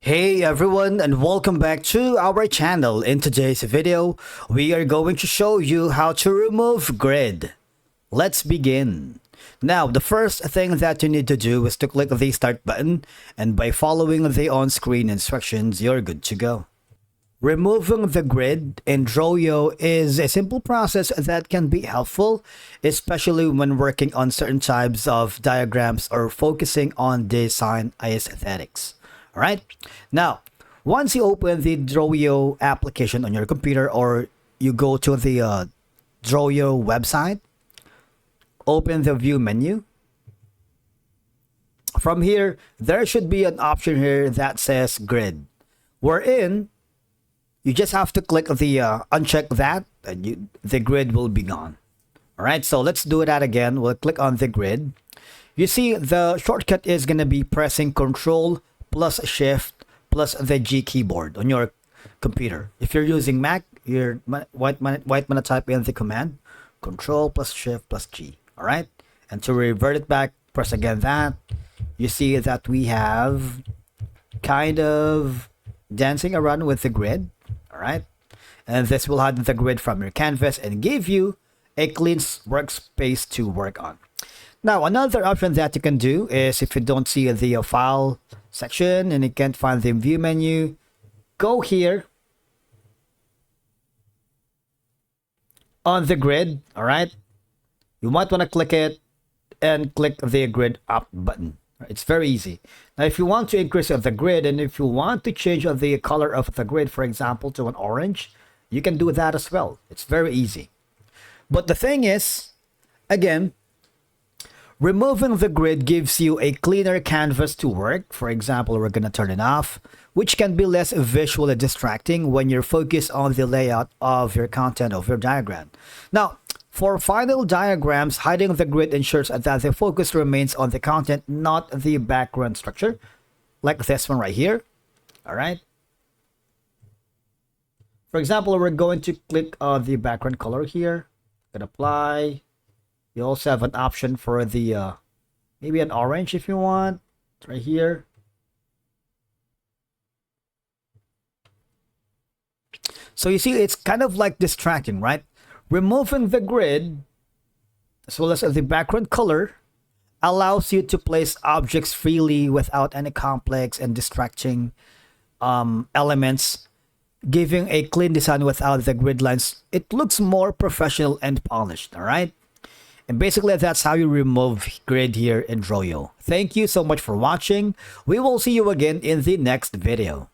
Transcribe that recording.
Hey everyone, and welcome back to our channel. In today's video, we are going to show you how to remove grid. Let's begin. Now, the first thing that you need to do is to click the start button, and by following the on-screen instructions, you're good to go. Removing the grid in Drawyo is a simple process that can be helpful, especially when working on certain types of diagrams or focusing on design aesthetics. Alright, now once you open the Drawyo application on your computer, or you go to the Drawyo website, open the view menu. From here, there should be an option here that says grid, wherein you just have to click the uncheck that, and the grid will be gone. Alright, so let's do that again. We'll click on the grid. You see the shortcut is going to be pressing Control plus Shift plus the G keyboard on your computer. If you're using Mac, you're gonna type in the command Control plus Shift plus G. Alright, and to revert it back, press again that. You see that we have kind of dancing around with the grid. Alright, and this will hide the grid from your canvas and give you a clean workspace to work on. Now, another option that you can do is, if you don't see the file section and you can't find the view menu, go here on the grid. All right, you might want to click it and click the grid up button. It's very easy. Now, if you want to increase the grid, and if you want to change the color of the grid, for example, to an orange, you can do that as well. It's very easy. But the thing is, again, removing the grid gives you a cleaner canvas to work. For example, we're going to turn it off, which can be less visually distracting when you're focused on the layout of your content, of your diagram. Now, for final diagrams, hiding the grid ensures that the focus remains on the content, not the background structure, like this one right here. All right. For example, we're going to click on the background color here, and apply. You also have an option for the maybe an orange if you want. It's right here. So you see, it's kind of like distracting, right? Removing the grid as well as the background color allows you to place objects freely without any complex and distracting elements, giving a clean design without the grid lines. It looks more professional and polished. All right. And basically, that's how you remove grid here in Drawyo. Thank you so much for watching. We will see you again in the next video.